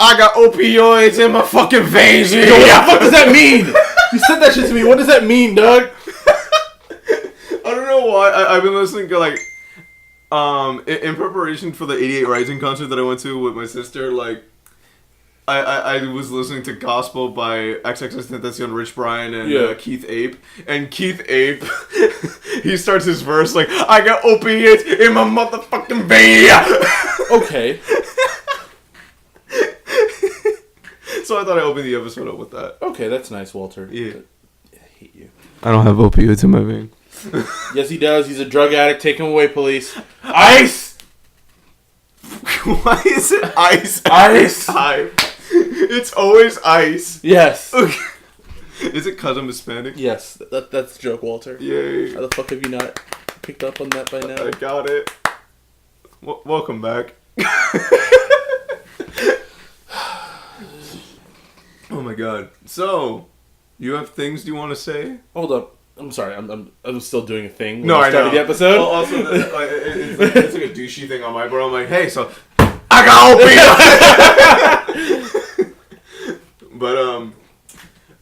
I got opioids in my fucking veins. Yo, what the fuck does that mean? You said that shit to me. What does that mean, dog? I don't know why. I've been listening to like, in preparation for the 88 Rising concert that I went to with my sister. Like, I was listening to gospel by XXXTentacion, Rich Brian, and Keith Ape. And Keith Ape, he starts his verse like, I got opiates in my motherfucking vein. Okay. So I thought I'd open the episode up with that. Okay, that's nice, Walter. Yeah. I hate you. I don't have opioids in my vein. Yes, he does. He's a drug addict. Take him away, police. Ice! Why is it ice? Ice! Time? It's always ice. Yes. Okay. Is it because I'm Hispanic? Yes. That's the joke, Walter. Yay. How the fuck have you not picked up on that by now? I got it. Welcome back. Oh my god. So, you have things you want to say? Hold up. I'm sorry. I'm still doing a thing. No, I know. The episode. Well, also, it's like a douchey thing on my part. I'm like, hey, so I got opiates. But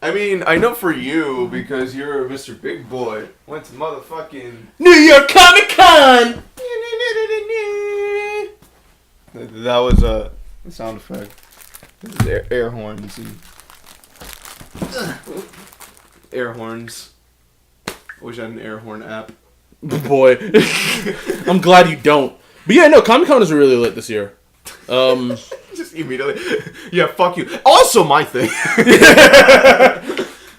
I mean, I know for you because you're Mr. Big Boy. Went to motherfucking New York Comic Con. That was a sound effect. This is air horns and air horns. Wish I had an air horn app. Boy, I'm glad you don't. But yeah, no, Comic Con is really lit this year. Just immediately, yeah, fuck you. Also, my thing.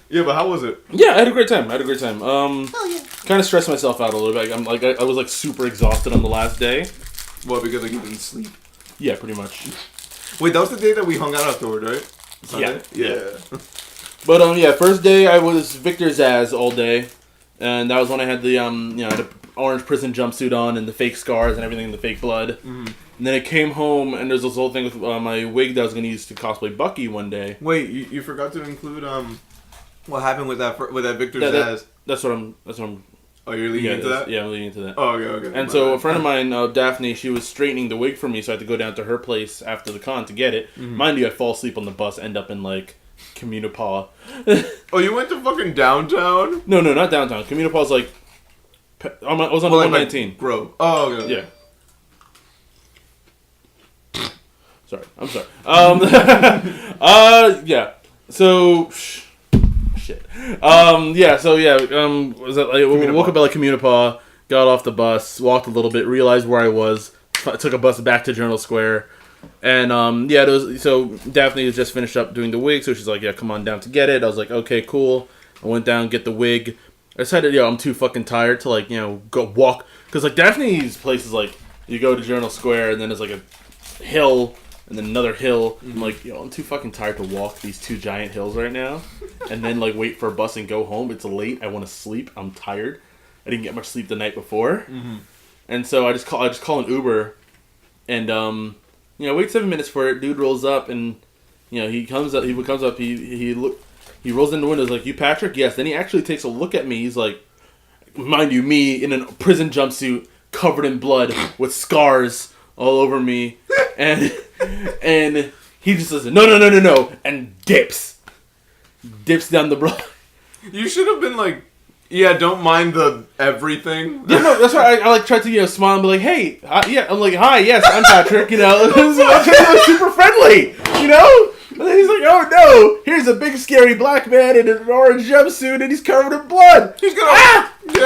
Yeah, but how was it? Yeah, I had a great time. Kind of stressed myself out a little bit. I was like super exhausted on the last day. Well, because like you didn't sleep. Yeah, pretty much. Wait, that was the day that we hung out afterward, right? Sunday? Yeah. But yeah, first day I was Victor Zaz all day, and that was when I had the the orange prison jumpsuit on and the fake scars and everything, the fake blood. Mm-hmm. And then I came home and there's this whole thing with my wig that I was going to use to cosplay Bucky one day. Wait, you forgot to include what happened with that Victor Zaz? That's what I'm. Oh, you're leading into that? Yeah, I'm leading into that. Oh, okay. And so a friend of mine, Daphne, she was straightening the wig for me, so I had to go down to her place after the con to get it. Mm-hmm. Mind you, I fall asleep on the bus, end up in like Communipaw. Oh, you went to fucking downtown? No, not downtown. Communipaw's like I was on 119. Like Grove. Oh, okay. Yeah. I'm sorry. Yeah. So, shit. Was that like we woke up at like Communipaw, got off the bus, walked a little bit, realized where I was, took a bus back to Journal Square, and so Daphne was just finished up doing the wig, so she's like, yeah, come on down to get it. I was like, okay, cool. I went down, get the wig. I decided, I'm too fucking tired to like, go walk, because like Daphne's place is like, you go to Journal Square and then there's like a hill. And then another hill. Mm-hmm. I'm like, I'm too fucking tired to walk these two giant hills right now. And then, like, wait for a bus and go home. It's late. I want to sleep. I'm tired. I didn't get much sleep the night before. Mm-hmm. And so I just call an Uber. And, wait 7 minutes for it. Dude rolls up and, he comes up. He rolls in the window. He's like, you Patrick? Yes. Then he actually takes a look at me. He's like, mind you, me in a prison jumpsuit covered in blood with scars all over me. And he just says, no, and dips down the block. You should have been like, yeah, don't mind the everything. Yeah, no, that's why I like tried to smile and be like, hey, I'm like, hi, yes, I'm Patrick, I'm trying to be super friendly, And then he's like, oh no, here's a big scary black man in an orange jumpsuit and he's covered in blood. He's gonna, he's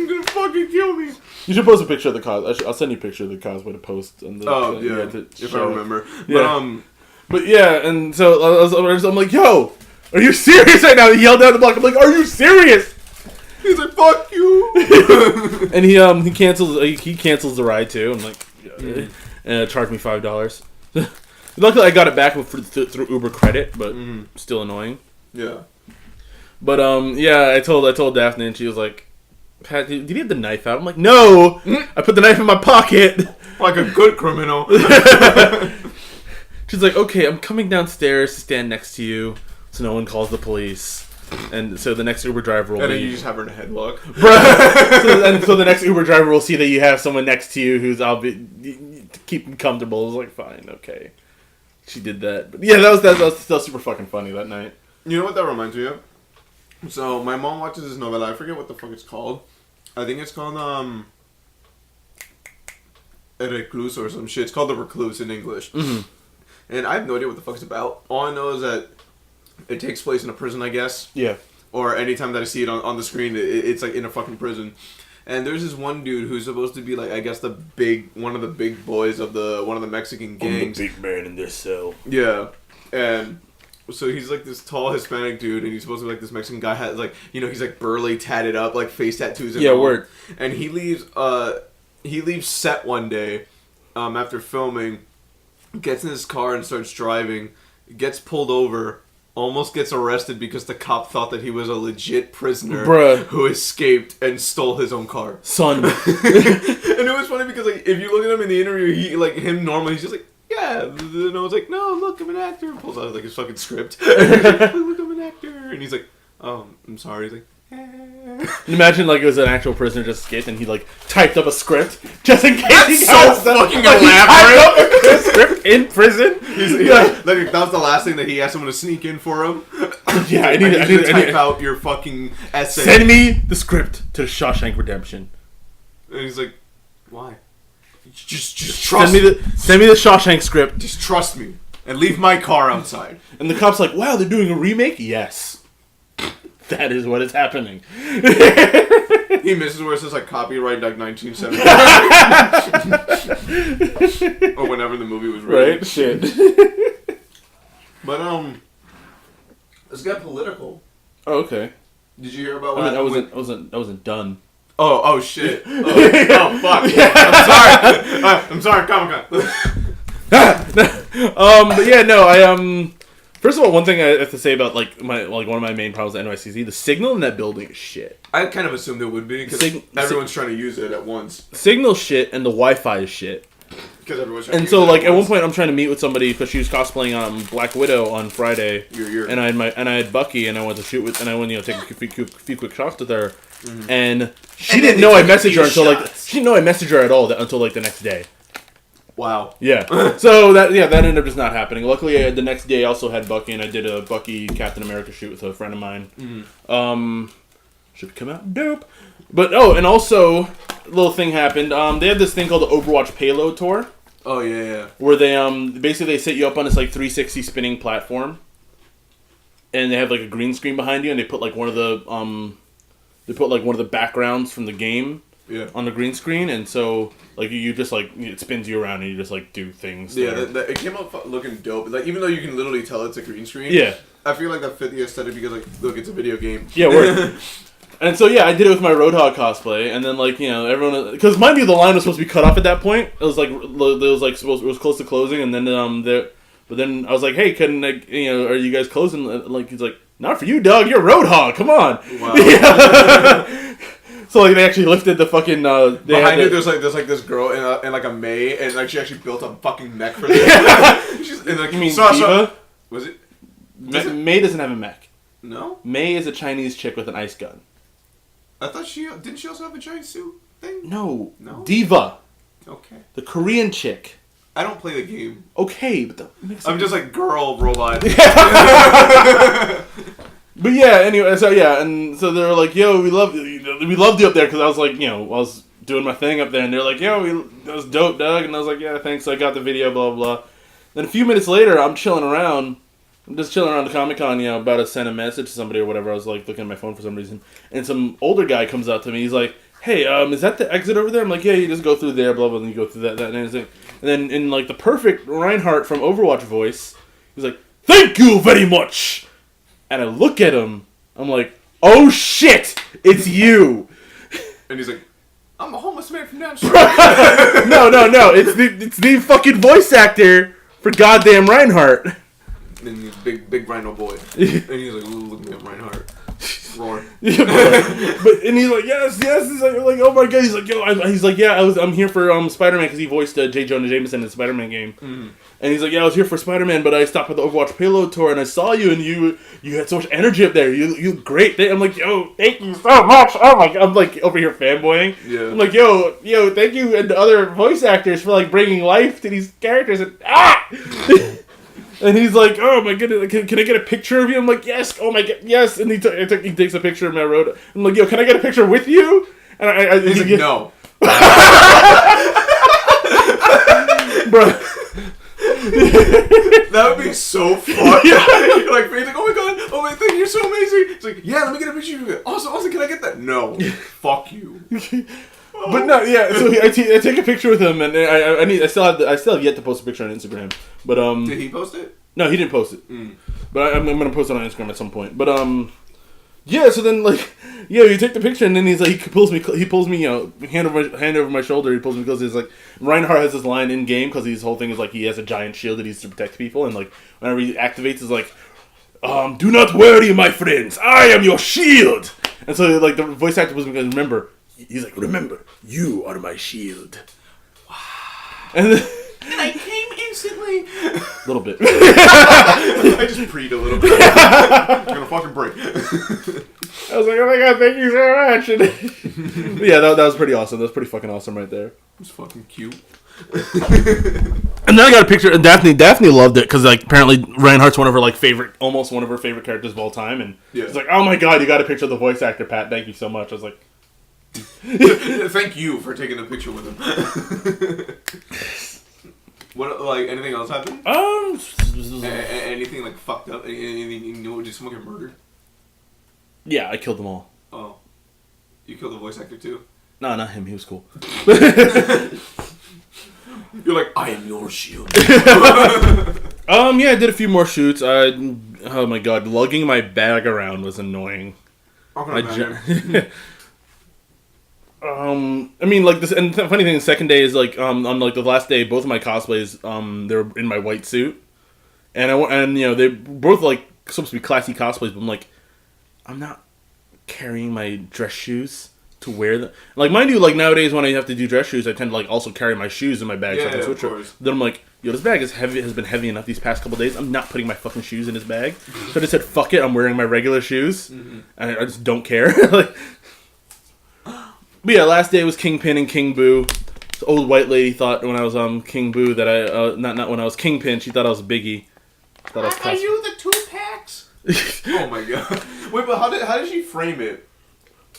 gonna fucking kill me. You should post a picture of the cosplay. I'll send you a picture of the cosplay to post. On the, if I remember. Yeah. But yeah, and so I'm like, yo, are you serious right now? He yelled down the block. I'm like, are you serious? He's like, fuck you. And he cancels the ride too. I'm like, and charged me $5. Luckily, I got it back through Uber credit, but still annoying. Yeah. But I told Daphne, and she was like, Pat, did you have the knife out? I'm like, no! I put the knife in my pocket! Like a good criminal. She's like, okay, I'm coming downstairs to stand next to you so no one calls the police. And so the next Uber driver will And then you just have her in a headlock. so the next Uber driver will see that you have someone next to you who's, to keep him comfortable. I was like, fine, okay. she did that. But yeah, that was still super fucking funny that night. You know what that reminds me of? So my mom watches this novella. I forget what the fuck it's called. I think it's called El Recluso or some shit. It's called The Recluse in English. Mm-hmm. And I have no idea what the fuck it's about. All I know is that it takes place in a prison, I guess. Yeah. Or anytime that I see it on the screen, it's like in a fucking prison. And there's this one dude who's supposed to be like, I guess one of the big boys of one of the Mexican gangs. I'm the big man in this cell. Yeah. And so he's like this tall Hispanic dude, and he's supposed to be like this Mexican guy has like, you know, he's like burly, tatted up, like face tattoos. And yeah, all. word. And he leaves set one day, after filming, gets in his car and starts driving, gets pulled over, almost gets arrested because the cop thought that he was a legit prisoner who escaped and stole his own car. Son. And it was funny because like if you look at him in the interview, he like him normally he's just like, yeah, and I was like, no, look, I'm an actor. And pulls out like his fucking script. Like, look, I'm an actor. And he's like, oh, I'm sorry. He's like, imagine like it was an actual prisoner just escaped and he like typed up a script just in case. That's he so fucking elaborate. He typed up a script in prison. Like that was the last thing that he asked someone to sneak in for him. Yeah, I need to type out your fucking essay. Send me the script to the Shawshank Redemption. And he's like, why? Just trust me. Send me the Shawshank script. Just trust me and leave my car outside. And the cop's like, wow, they're doing a remake? Yes. That is what is happening. He misses where it says like copyright like 1970 or whenever the movie was released. Right? Shit. But let's get political. Oh, okay. Did you hear about? I wasn't done. Oh shit. Oh fuck. I'm sorry. Comic-Con. But yeah, no, first of all, one thing I have to say about like one of my main problems at NYCC, the signal in that building is shit. I kind of assumed it would be because everyone's trying to use it at once. Signal shit and the Wi-Fi is shit. Because everyone's trying and to so use like it at one point I'm trying to meet with somebody because she was cosplaying Black Widow on Friday. And I had Bucky and I went to shoot with and I went take a few quick shots with her. Mm-hmm. And she didn't know I messaged her until she didn't know I messaged her at all until like the next day. Wow. Yeah. So that ended up just not happening. Luckily, the next day I also had Bucky, and I did a Bucky Captain America shoot with a friend of mine. Mm-hmm. Should come out dope. But and also a little thing happened. They had this thing called the Overwatch Payload Tour. Oh yeah. Where they basically they set you up on this like 360 spinning platform, and they have like a green screen behind you, and they put like one of the backgrounds from the game. Yeah. On the green screen, and so like you just like it spins you around and you just like do things. Yeah, it came out looking dope. Like even though you can literally tell it's a green screen. Yeah. I feel like that fit the aesthetic because like look, it's a video game. Yeah, word. And so yeah, I did it with my Roadhog cosplay, and then like everyone because mind you the line was supposed to be cut off at that point. It was close to closing, and then but then I was like, hey, couldn't are you guys closing? Like he's like, not for you, Doug. You're Roadhog. Come on. Wow. So like they actually lifted the fucking. Behind you, there's like this girl in like a May, and like she actually built a fucking mech for this. And, like, you mean Diva? Was it? May doesn't have a mech. No. May is a Chinese chick with an ice gun. I thought didn't she also have a giant suit thing? No. Diva. Okay. The Korean chick. I don't play the game. Okay, but I'm just like girl robot. But yeah, anyway, so yeah, and so they were like, "Yo, we loved you up there," because I was like, I was doing my thing up there, and they're like, "Yo, that was dope, Doug," and I was like, "Yeah, thanks." So I got the video, blah blah blah. Then a few minutes later, I'm just chilling around the Comic-Con, about to send a message to somebody or whatever. I was like looking at my phone for some reason, and some older guy comes up to me. He's like, "Hey, is that the exit over there?" I'm like, "Yeah, you just go through there, blah blah," and you go through that and everything. And then in like the perfect Reinhardt from Overwatch voice, he's like, "Thank you very much." And I look at him, I'm like, oh shit, it's you. And he's like, I'm a homeless man from down street. No, it's the fucking voice actor for goddamn Reinhardt. And he's big rhino boy. And he's like, look at Reinhardt. Roar. But he's like, yes. He's like, oh my god. He's like, I'm here for Spider-Man because he voiced J. Jonah Jameson in the Spider-Man game. Mm-hmm. And he's like, yeah, I was here for Spider-Man, but I stopped at the Overwatch Payload Tour and I saw you and you had so much energy up there. You great. I'm like, yo, thank you so much. Oh my god. I'm like over here fanboying. Yeah. I'm like, yo, thank you and the other voice actors for like bringing life to these characters. And And he's like, oh my goodness, can I get a picture of you? I'm like, yes, oh my god, yes. And he takes a picture of me. I wrote, I'm like, yo, can I get a picture with you? And he's like, no. Bro. That would be so fun. You're like, oh my god, oh my thing, you're so amazing. It's like, yeah, let me get a picture of you. Also, can I get that? No. Fuck you. But no, yeah. So I take a picture with him, and I still have yet to post a picture on Instagram. But did he post it? No, he didn't post it. But I'm gonna post it on Instagram at some point. But yeah. So then you take the picture, and then he's like, he pulls me, hand over my shoulder. He pulls me because he's like, Reinhardt has this line in game because his whole thing is like he has a giant shield that he needs to protect people, and like whenever he activates, is like, do not worry, my friends, I am your shield. And so like the voice actor was because remember. He's like, remember, you are my shield. Wow. And I came instantly. A little bit. I just preed a little bit. I'm gonna fucking break. I was like, oh my god, thank you so much. And yeah, that was pretty awesome. That was pretty fucking awesome right there. It was fucking cute. And then I got a picture, and Daphne loved it because like apparently Reinhardt's one of her favorite characters of all time, and she's like, oh my god, you got a picture of the voice actor, Pat. Thank you so much. I was like. Thank you for taking a picture with him. What, like, anything else happened? Anything, like, fucked up? Anything, did someone get murdered? Yeah, I killed them all. Oh. You killed the voice actor, too? No, not him. He was cool. You're like, I am your shield. Yeah, I did a few more shoots. Oh my god, lugging my bag around was annoying. I mean, like this, and the funny thing, the second day is like, on like the last day, both of my cosplays, they were in my white suit, and they're both like supposed to be classy cosplays, but I'm like, I'm not carrying my dress shoes to wear them. Like, mind you, like nowadays when I have to do dress shoes, I tend to like also carry my shoes in my bag. Yeah, so I can switch of Then I'm like, yo, this bag has been heavy enough these past couple days. I'm not putting my fucking shoes in this bag. So I just said, fuck it, I'm wearing my regular shoes, and I just don't care. Like. But yeah, last day was Kingpin and King Boo. This old white lady thought when I was King Boo that I not when I was Kingpin, she thought I was Biggie. Are you the 2-packs? Oh my god! Wait, but how did she frame it?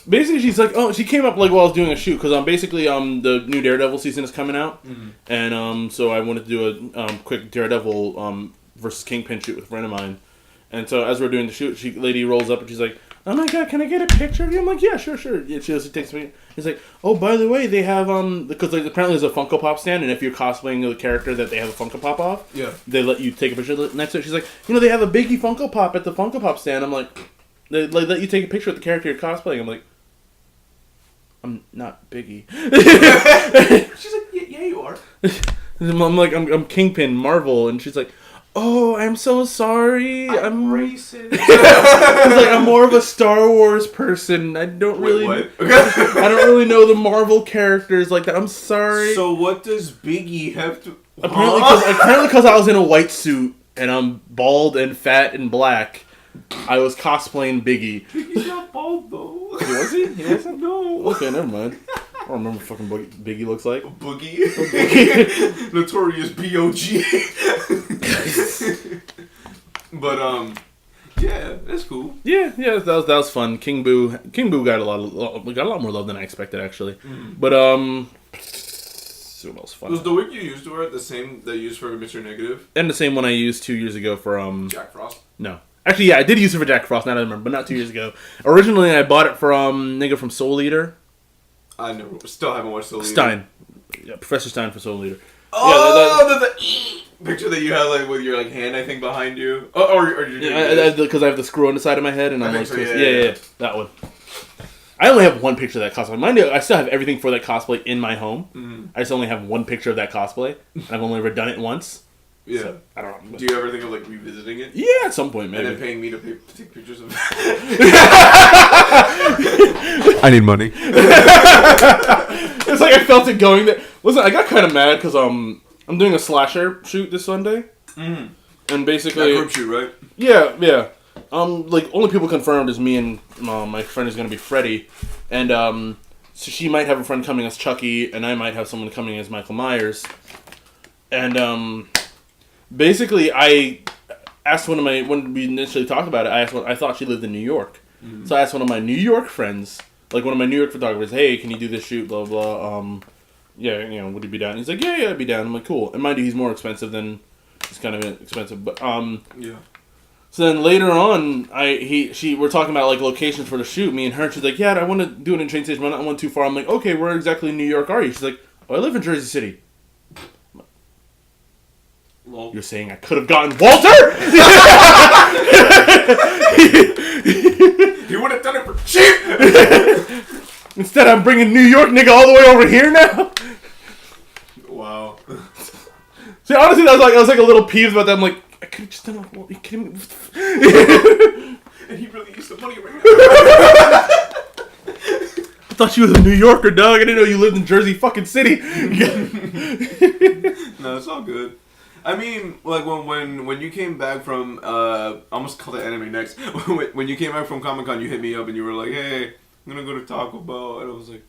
Basically, she's like, she came up like while I was doing a shoot because basically the new Daredevil season is coming out, and so I wanted to do a quick Daredevil versus Kingpin shoot with a friend of mine, and so as we're doing the shoot, lady rolls up and she's like, oh my god, can I get a picture of you? I'm like, yeah, sure. Yeah, she takes me. He's like, oh, by the way, they have because like, apparently there's a Funko Pop stand, and if you're cosplaying the character that they have a Funko Pop off, they let you take a picture next to it. She's like, they have a Biggie Funko Pop at the Funko Pop stand. I'm like, they let you take a picture of the character you're cosplaying. I'm like, I'm not Biggie. She's like, yeah, you are. I'm like, I'm Kingpin, Marvel, and she's like, oh, I'm so sorry. I'm racist. It's like I'm more of a Star Wars person. I don't really. Wait, what? I don't really know the Marvel characters like that. I'm sorry. So what does Biggie have to? Apparently, because I was in a white suit and I'm bald and fat and black, I was cosplaying Biggie. Biggie's not bald though. Was he? He wasn't. No. Okay, never mind. I don't remember what fucking Biggie looks like. Boogie. Notorious B.O.G. But yeah, that's cool. Yeah, that was fun. King Boo got a lot more love than I expected actually. But what else fun? Was the wig you used to wear the same that you used for Mr. Negative? And the same one I used 2 years ago for Jack Frost? No. Actually, yeah, I did use it for Jack Frost, now that I remember, but not 2 years ago. Originally, I bought it from nigga from Soul Eater. I still haven't watched Soul Eater. Stein. Yeah, Professor Stein for Soul Eater. Oh, yeah, the picture that you have like with your like hand, I think, behind you. Or because I have the screw on the side of my head, and I'm like, so, yeah, that one. I only have one picture of that cosplay. Mind you, I still have everything for that cosplay in my home. I just only have one picture of that cosplay, and I've only ever done it once. Yeah. So, I don't know. Do you ever think of like revisiting it? Yeah, at some point, maybe. And then paying me to take pictures of it. I need money. It's like I felt it going there. Listen, I got kind of mad because I'm doing a slasher shoot this Sunday. And basically... That group shoot, right? Yeah. Like, only people confirmed is me and my friend is going to be Freddy. And so she might have a friend coming as Chucky, and I might have someone coming as Michael Myers. And basically, I asked when we initially talked about it, I thought she lived in New York. Mm-hmm. So I asked one of my New York friends, like one of my New York photographers, hey, can you do this shoot, blah, blah, yeah, you know, would he be down? He's like, yeah, I'd be down. I'm like, cool. And mind you, he's more expensive than, he's kind of expensive, but, yeah. So then later on, we're talking about like locations for the shoot, me and her, she's like, yeah, I want to do it in train station, but I don't want too far. I'm like, okay, where exactly in New York are you? She's like, oh, I live in Jersey City. Lol. You're saying I could have gotten Walter? He would have done it for cheap! Instead, I'm bringing New York nigga all the way over here now? Wow. See, honestly, I was like a little peeved about that. I'm like, I could have just done it. Are you kidding me? And he really used the money right now. I thought you was a New Yorker, dog. I didn't know you lived in Jersey fucking City. No, it's all good. I mean, like when you came back from I almost called it Anime Next. When you came back from Comic-Con, you hit me up and you were like, "Hey, I'm gonna go to Taco Bell," and I was like,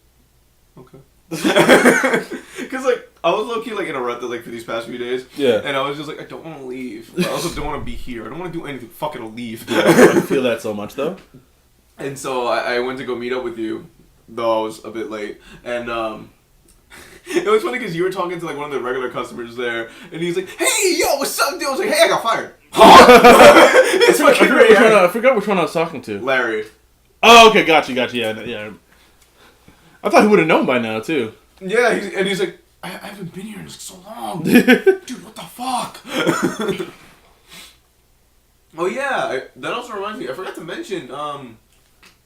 "Okay." Because like I was low key like in a rut like for these past few days. Yeah. And I was just like, I don't want to leave. But I also don't want to be here. I don't want to do anything. Fucking leave. Yeah, I feel that so much though. And so I went to go meet up with you, though I was a bit late, and it was funny because you were talking to like one of the regular customers there, and he's like, "Hey, yo, what's up, dude?" I was like, "Hey, I got fired." It's fucking great. I forgot which one I was talking to. Larry. Oh, okay, got you, yeah. I thought he would have known by now too. Yeah, he's like, I haven't been here in so long, dude. What the fuck? Oh yeah, that also reminds me. I forgot to mention,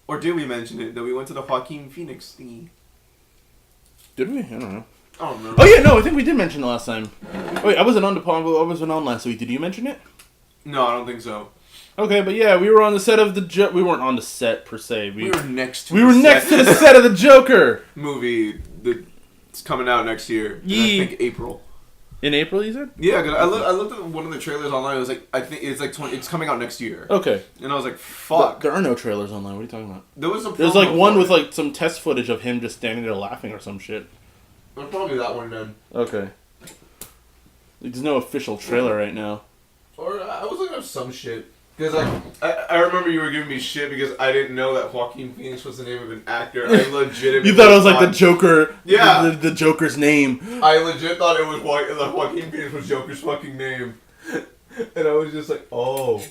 or did we mention it that we went to the Joaquin Phoenix thingy? Did we? I don't know. I don't remember. Oh yeah, no, I think we did mention it last time. Wait, I wasn't on last week. Did you mention it? No, I don't think so. Okay, but yeah, we were on the set of the we weren't on the set per se. We were next to. We were next to the set of the Joker movie. It's coming out next year. I think April. In April, you said? Yeah, cause I looked at one of the trailers online. It was like, I think it's like it's coming out next year. Okay. And I was like, fuck. There are no trailers online. What are you talking about? There's like one with like some test footage of him just standing there laughing or some shit. There's probably that one then. Okay. There's no official trailer right now. Or I was looking up some shit. Because I remember you were giving me shit because I didn't know that Joaquin Phoenix was the name of an actor. I legitimately You thought it was like the Joker. Yeah. The Joker's name. I legit thought it was Joaquin Phoenix was Joker's fucking name. And I was just like, oh.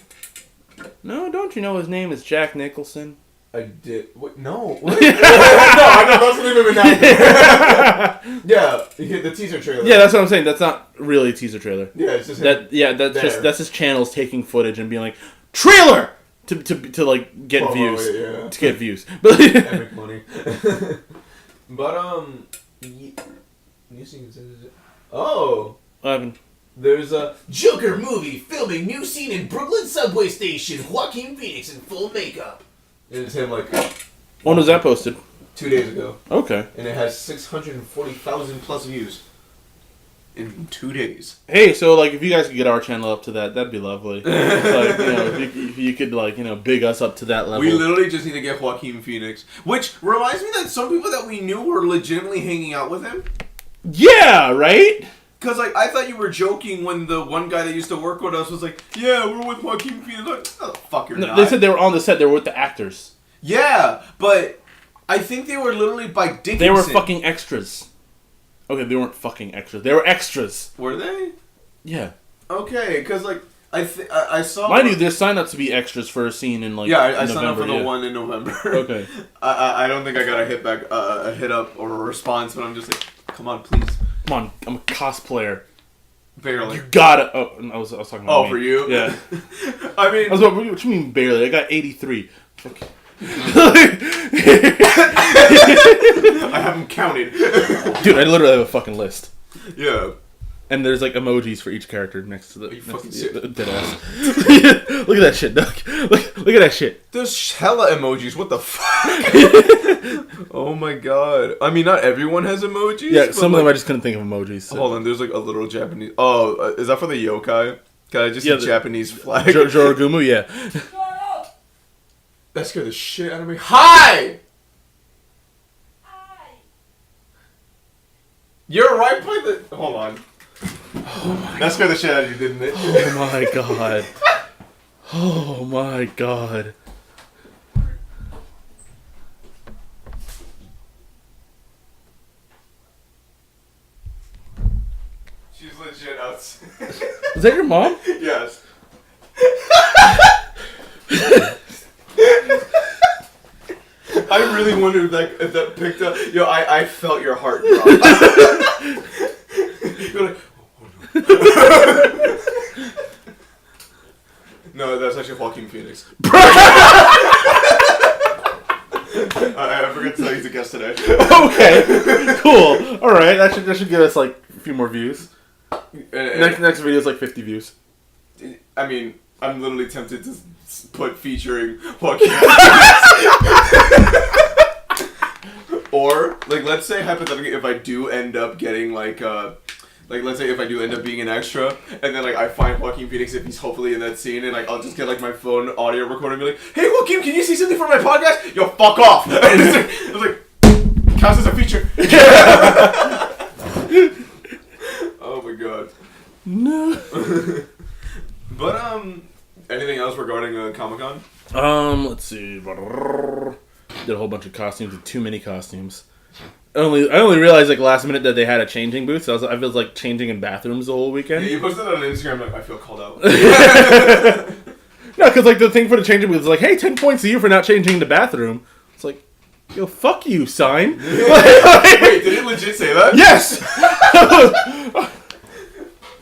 No, don't you know his name is Jack Nicholson? I did. What? No. What? No, I know that's the name of an actor. Yeah, the teaser trailer. Yeah, that's what I'm saying. That's not really a teaser trailer. Yeah, it's just him. That. Yeah, that's his channels taking footage and being like, trailer to like get views. Yeah. To get views. Epic money. But you see, oh. There's a Joker movie filming new scene in Brooklyn subway station. Joaquin Phoenix in full makeup. And it's him like. When was that posted? 2 days ago. Okay. And it has 640,000 plus views. In 2 days. Hey, so like if you guys could get our channel up to that, that'd be lovely. Like, you know, if you could like, you know, big us up to that level. We literally just need to get Joaquin Phoenix, which reminds me that some people that we knew were legitimately hanging out with him. Yeah, right? Cause like I thought you were joking when the one guy that used to work with us was like, "Yeah, we're with Joaquin Phoenix." Like, oh, fuck, you're not. They said they were on the set. They were with the actors. Yeah, but I think they were literally by Dickinson. They were fucking extras. Okay, they weren't fucking extras. They were extras. Were they? Yeah. Okay, cause like I saw. Mind you, they're signed up to be extras for a scene in like. Yeah, I signed up November, for the one in November. Okay. I don't think I got a hit up or a response, but I'm just like, come on, please. Come on, I'm a cosplayer. Barely. You gotta. Oh, I was talking about. Oh, for you? Yeah. I mean, I was like, what you mean barely? I got 83. Okay. I haven't counted. Dude, I literally have a fucking list. Yeah. And there's like emojis for each character next to the dead ass. Look at that shit, Doug. Look at that shit. There's hella emojis. What the fuck? Oh my god. I mean, not everyone has emojis. Yeah, some of them I just couldn't think of emojis. So. Hold on, there's like a little Japanese. Oh, is that for the yokai? Can I just see Japanese flag? Jorogumu, yeah. That scared the shit out of me. Hi! Hi. You're right by the. Hold on. Oh my that scared the shit out of you, didn't it? Oh my god. Oh my god. She's legit outside. Is that your mom? Yes. I really wondered if that picked up. Yo, I felt your heart drop. You're like, oh no. No, that's actually Joaquin Phoenix. I forgot to tell you he's a guest today. Okay, cool. All right, that should give us like a few more views. Next video is like 50 views. I mean, I'm literally tempted to put featuring Joaquin. Or like, let's say hypothetically, if I do end up getting like let's say if I do end up being an extra, and then like I find Joaquin Phoenix if he's hopefully in that scene, and like I'll just get like my phone audio recording and be like, "Hey Joaquin, can you see something for my podcast?" Yo, fuck off! I was like, counts as a feature. Oh my god. No. But anything else regarding Comic-Con? Let's see. Did a whole bunch of costumes. Did too many costumes. I only realized like last minute that they had a changing booth. So I was like changing in bathrooms the whole weekend. Yeah, you posted that on Instagram. Like, I feel called out. No, because like the thing for the changing booth is like, hey, 10 points to you for not changing the bathroom. It's like, yo, fuck you, sign. Wait, did it legit say that? Yes.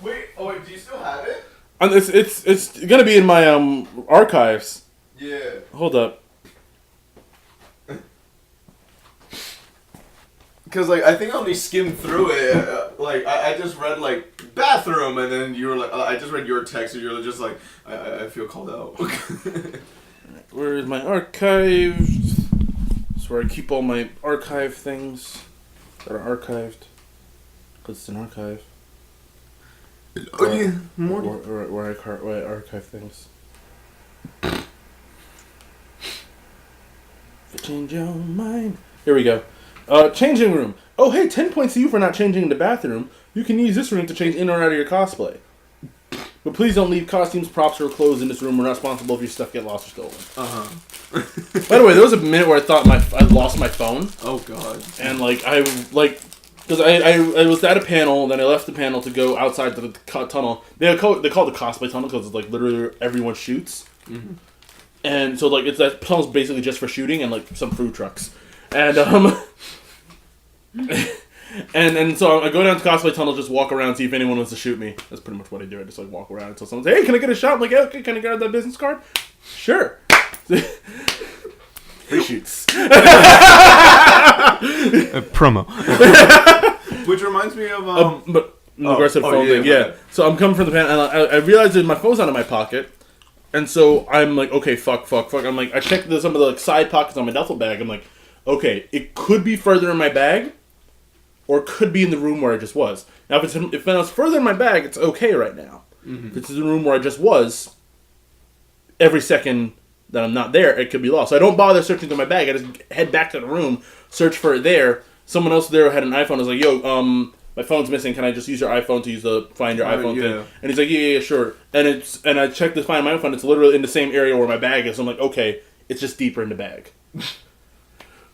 Wait, do you still have it? It's gonna be in my archives. Yeah. Hold up. Because, like, I think I only skimmed through it. I just read, like, bathroom, and then you were like, I just read your text, and you're just like, I feel called out. Where is my archives? That's where I keep all my archive things that are archived. Because it's an archive. Oh, yeah. More. Where I archive things. Change your mind. Here we go. Changing room. Oh, hey, 10 points to you for not changing in the bathroom. You can use this room to change in or out of your cosplay. But please don't leave costumes, props, or clothes in this room. We're not responsible if your stuff get lost or stolen. By the way, there was a minute where I thought I lost my phone. Oh, God. And, because I was at a panel, and then I left the panel to go outside to the tunnel. They call it the cosplay tunnel because it's, like, literally everyone shoots. Mm-hmm. And so, like, that tunnel's basically just for shooting and, like, some food trucks. And, and so I go down to cosplay tunnel, just walk around, see if anyone wants to shoot me. That's pretty much what I do. I just like walk around until someone says, "Hey, can I get a shot?" I'm like, "Yeah, okay, can I get that business card?" Sure. Free shoots. Promo. Which reminds me of but in regards to the phone thing, yeah. So I'm coming from the panel, and I realized that my phone's not in my pocket, and so I'm like, okay, fuck. I'm like, I checked some of the side pockets on my duffel bag. I'm like, okay, it could be further in my bag, or it could be in the room where I just was. Now, if it was further in my bag, it's okay right now. Mm-hmm. If it's in the room where I just was, every second that I'm not there, it could be lost. So I don't bother searching through my bag. I just head back to the room, search for it there. Someone else there had an iPhone. I was like, yo, my phone's missing. Can I just use your iPhone to find your iPhone thing? And he's like, yeah, sure. And I checked to find my iPhone. It's literally in the same area where my bag is. So I'm like, okay, it's just deeper in the bag.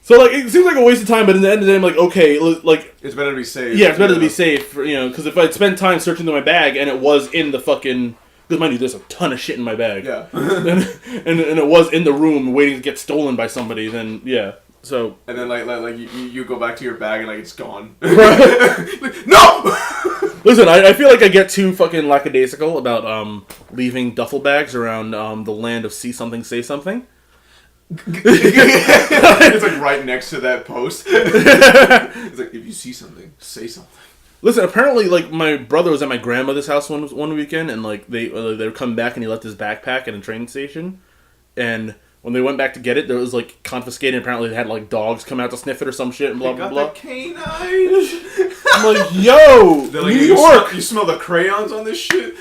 So, like, it seems like a waste of time, but in the end of the day, I'm like, okay, like... It's better to be safe. Yeah, it's better to be safe, because if I'd spent time searching through my bag, and it was in the fucking... Because, mind you, there's a ton of shit in my bag. Yeah. and it was in the room waiting to get stolen by somebody, then, yeah, so... And then, like you go back to your bag, and, like, it's gone. Right. Like, no! Listen, I feel like I get too fucking lackadaisical about leaving duffel bags around the land of see something, say something. It's like right next to that post. It's like, if you see something, say something. Listen, apparently, like, my brother was at my grandmother's house one weekend, and like they were coming back, and he left his backpack at a train station, and when they went back to get it, there was like confiscated. Apparently, they had like dogs come out to sniff it or some shit, and blah blah blah. The canines. I'm like, yo, like, New York. You smell the crayons on this shit.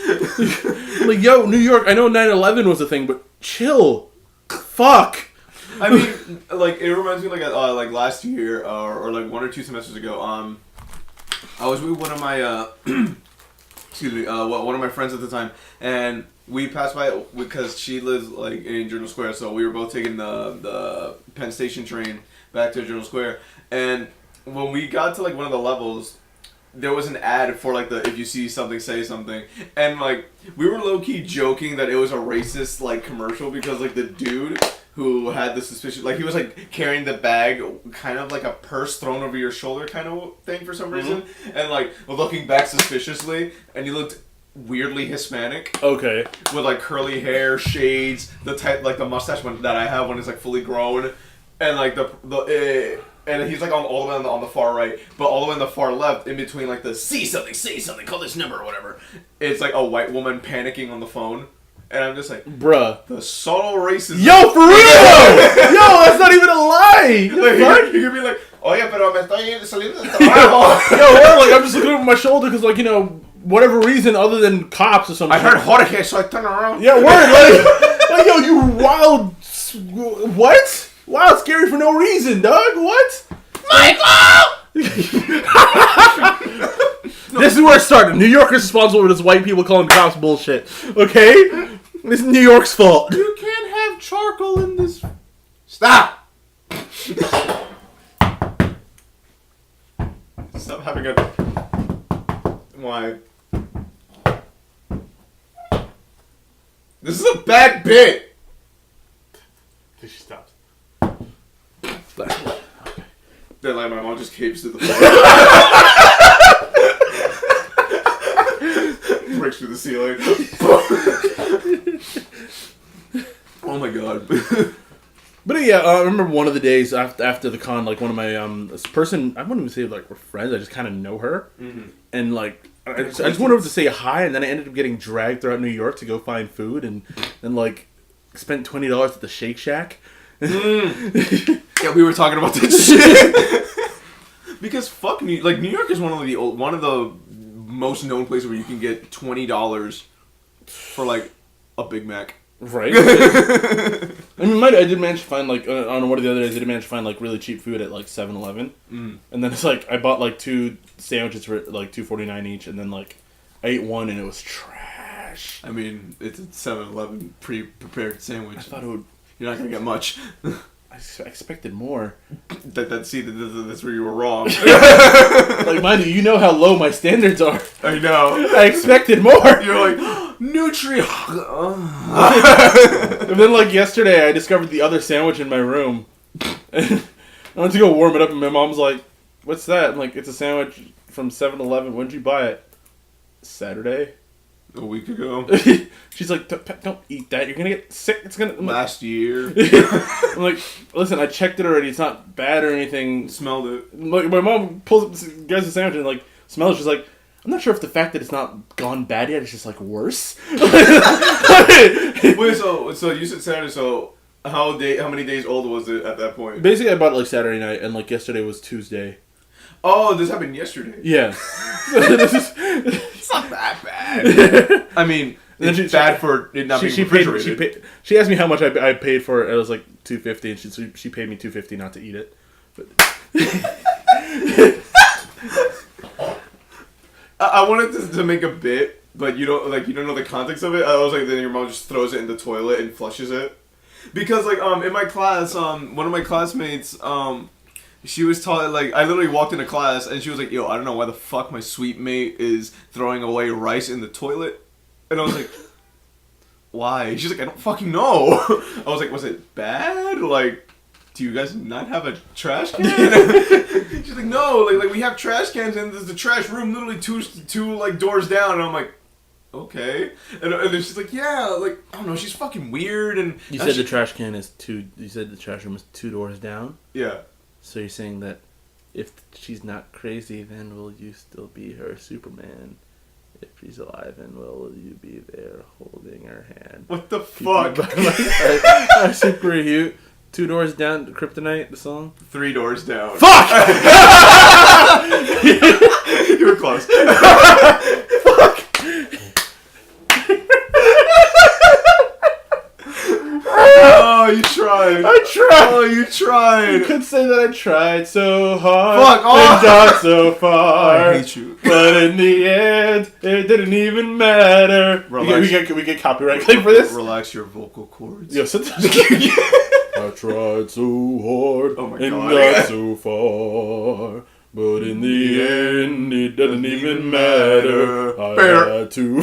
I'm like, yo, New York. I know 9/11 was a thing, but chill. Fuck. I mean, like, it reminds me like last year or like 1 or 2 semesters ago. I was with one of my excuse me, one of my friends at the time, and we passed by because she lives like in Journal Square, so we were both taking the Penn Station train back to Journal Square, and when we got to like one of the levels, there was an ad for like the if you see something, say something, and like we were low key joking that it was a racist like commercial because like the dude who had the suspicion, like he was like carrying the bag, kind of like a purse thrown over your shoulder kind of thing for some reason, and like looking back suspiciously, and he looked weirdly Hispanic. Okay. With like curly hair, shades, the type like the mustache one that I have when it's like fully grown, and like and he's like all the way on the far right, but all the way on the far left, in between like the say something, call this number or whatever. It's like a white woman panicking on the phone, and I'm just like, bruh, the subtle racism. Yo, for real! Yo, that's not even a lie. Like, you could be like, oye, pero me estoy saliendo del trabajo. Yo, like I'm just looking over my shoulder because like whatever reason other than cops or something. I heard Jorge, so I turned around. Yeah, word. Like yo, you wild. What? Wow, scary for no reason, dog. What? Michael! This is where it started. New York is responsible for this white people calling cops bullshit. Okay? This is New York's fault. You can't have charcoal in this. Stop! Stop having a. Why? This is a bad bit! She stops. Then like my mom just capes to the floor. Breaks through the ceiling. Oh my god. But yeah, I remember one of the days after the con, like one of my this person, I wouldn't even say like we're friends, I just kind of know her, and like I just went over to say hi, and then I ended up getting dragged throughout New York to go find food, and then like spent $20 at the Shake Shack. Yeah, we were talking about this shit. Because fuck New York is one of the most known places where you can get $20 for like a Big Mac. Right. I mean, I did manage to find like on one of the other days, I did manage to find like really cheap food at like 7-Eleven, and then it's like I bought like 2 sandwiches for like $2.49 each, and then like I ate one and it was trash. I mean, it's a 7-Eleven pre-prepared sandwich. I thought it would. You're not gonna get much. I expected more. That's where you were wrong. Like, mind you know how low my standards are. I know. I expected more. You're like, nutrient. And then, like, yesterday, I discovered the other sandwich in my room. And I went to go warm it up, and my mom's like, what's that? I'm like, it's a sandwich from 7-Eleven. When did you buy it? Saturday. A week ago. She's like, don't eat that. You're going to get sick. It's gonna. Last year. I'm like, listen, I checked it already. It's not bad or anything. Smelled it. Like, my mom pulls up, guys the sandwich and like smells. She's like, I'm not sure if the fact that it's not gone bad yet is just like worse. Wait, so you said Saturday. So how many days old was it at that point? Basically, I bought it like Saturday night, and like yesterday was Tuesday. Oh, this happened yesterday. Yeah. It's not that bad. I mean, it's bad for it not being refrigerated. She asked me how much I paid for it. It was like $2.50, and she paid me $2.50 not to eat it. But I wanted to make a bit, but you don't know the context of it. I was like, then your mom just throws it in the toilet and flushes it, because like in my class, one of my classmates she was taught, like, I literally walked into class and she was like, yo, I don't know why the fuck my suite mate is throwing away rice in the toilet. And I was like, why? She's like, I don't fucking know. I was like, was it bad? Like, do you guys not have a trash can? She's like, no, like we have trash cans and there's the trash room literally two like doors down. And I'm like, okay. And then she's like, yeah, like, I don't know, she's fucking weird. And you said the trash can is you said the trash room is 2 doors down? Yeah. So you're saying that if she's not crazy, then will you still be her Superman? If she's alive, and will you be there holding her hand? What the fuck? I super you. 2 doors down, Kryptonite, the song? 3 doors down. Fuck! You were close. Fuck! Oh, you tried. I tried. Oh, you tried. You could say that I tried so hard. Fuck off. And got so far. I hate you. But in the end, it didn't even matter. We get copyright claim for this? Relax your vocal cords. Yo, I tried so hard and got so far. But in the end, it doesn't even matter. I had to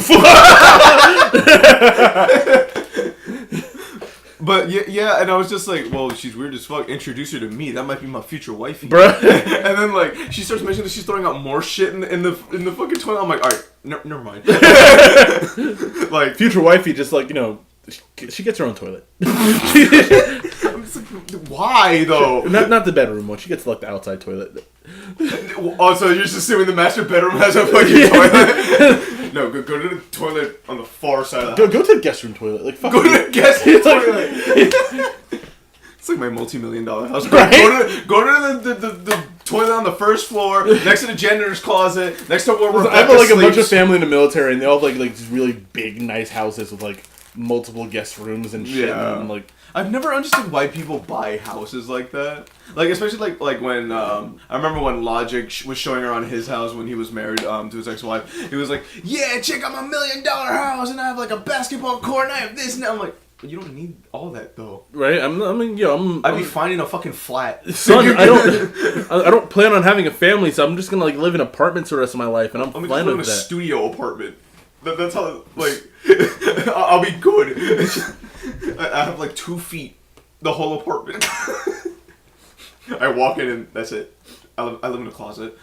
But yeah, and I was just like, well, she's weird as fuck. Introduce her to me. That might be my future wifey. Bruh. And then like she starts mentioning that she's throwing out more shit in the fucking toilet. I'm like, all right, never mind. Like future wifey, just like, you know, she gets her own toilet. I'm just like, why though? Not the bedroom one. She gets like the outside toilet. Also, you're just assuming the master bedroom has a fucking toilet. No, go to the toilet on the far side of the house. Go to the guest room toilet. Like fuck. Go to the guest room toilet. It's like my multi-million-dollar house. Right? Go to the toilet on the first floor, next to the janitor's closet, next to where I have like a bunch of family in the military, and they all have like these really big, nice houses with like multiple guest rooms and shit. Yeah. And, like, I've never understood why people buy houses like that. Like, especially like when I remember when Logic was showing her on his house when he was married to his ex-wife. He was like, "Yeah, check out my $1 million house, and I have like a basketball court, and I have this." And I'm like, you don't need all that though. Right? I'd be finding a fucking flat. Son, I don't plan on having a family, so I'm just gonna like live in apartments the rest of my life, and I'm fine with that. I'm in a studio apartment. That's how like I'll be good. I have like 2 feet, the whole apartment. I walk in and that's it. I live in a closet.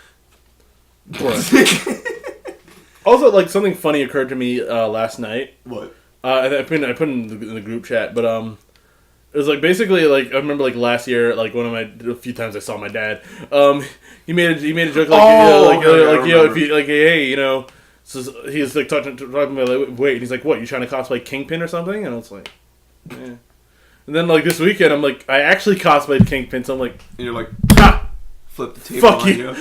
Also, like something funny occurred to me last night. What? I put in the group chat, but it was like basically like I remember like last year, like a few times I saw my dad. He made a joke like if you like hey, you know, so he was like talking about like, wait, and he's like, what, you trying to cosplay Kingpin or something? And I was like, yeah. And then like this weekend, I'm like, I actually cosplayed Kingpin, so I'm like, and you're like, ha! Flip the table. Fuck on you.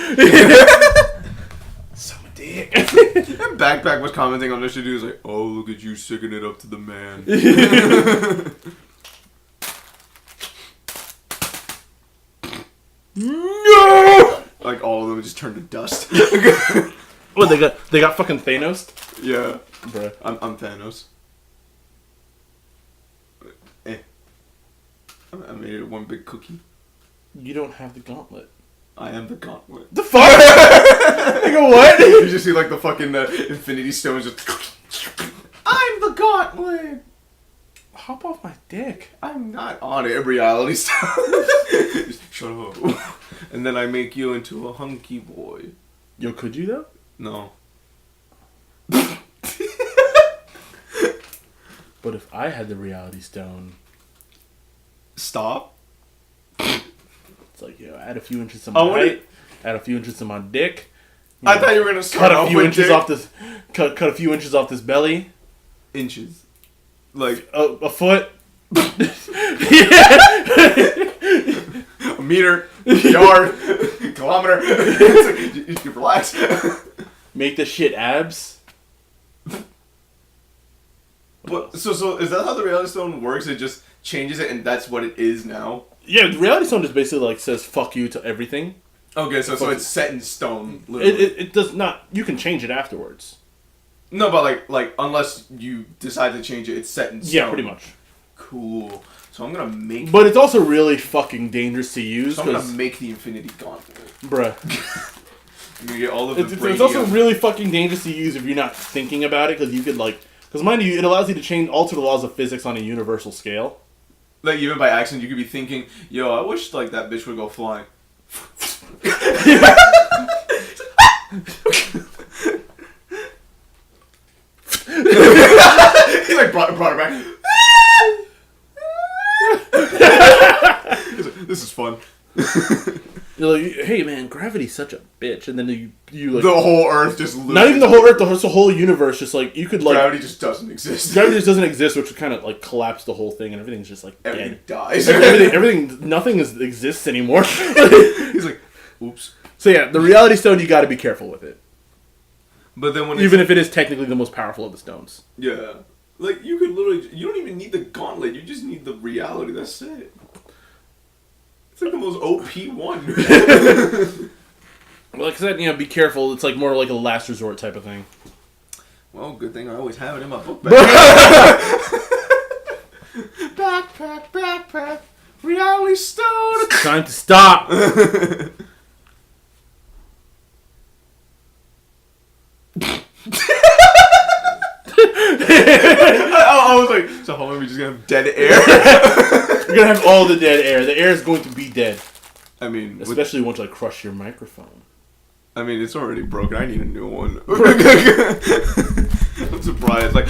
Suck my dick. And Backpack was commenting on this shit. He was like, oh, look at you sicking it up to the man. No! Like all of them just turned to dust. What, they got fucking Thanos? Yeah. Bruh. I'm Thanos. I made it one big cookie. You don't have the gauntlet. I am the gauntlet. The fuck? Nigga, what? You just see like the fucking Infinity Stones just... I'm the gauntlet! Hop off my dick. I'm not on it. Reality stuff. Just shut up. And then I make you into a hunky boy. Yo, could you though? No. But if I had the reality stone... Stop. It's like, yo, add a few inches to my height, add a few inches to my dick. I thought you were gonna start cut a few inches off this. Cut a few inches off this belly. Inches. Like a foot. A meter. Yard. Kilometer. Like, you relax. Make the shit abs. What? So is that how the reality stone works? It just changes it, and that's what it is now. Yeah, the reality stone just basically like says "fuck you" to everything. Okay, so it's set in stone. Literally. It does not. You can change it afterwards. No, but like unless you decide to change it, it's set in stone. Yeah, pretty much. Cool. So I'm gonna make. But it's also really fucking dangerous to use. So I'm gonna make the Infinity Gauntlet. Bruh. I'm gonna get all of the. It's also really fucking dangerous to use if you're not thinking about it, because you could like. Because mind you, it allows you to alter the laws of physics on a universal scale. Like even by accident, you could be thinking, "Yo, I wish like that bitch would go flying." He like brought her back. He's like, this is fun. You're like, hey man, gravity's such a bitch, and then you like the whole Earth just loses. Not even the whole Earth, the whole universe. Just like you could like gravity just doesn't exist. Gravity just doesn't exist, which would kind of like collapse the whole thing, and everything's just like everything dead. Dies. Nothing exists anymore. He's like, oops. So yeah, the reality stone, you got to be careful with it. But then when even if it is technically the most powerful of the stones. Yeah. Like, you could literally... You don't even need the gauntlet. You just need the reality. That's it. It's like the most OP one. Well, like I said, be careful. It's like more like a last resort type of thing. Well, good thing I always have it in my book bag. Backpack. Reality stone. It's time to stop. I was like, so how long are we just gonna have dead air? We're gonna have all the dead air. The air is going to be dead. I mean, especially once I crush your microphone. I mean, it's already broken. I need a new one. I'm surprised. Like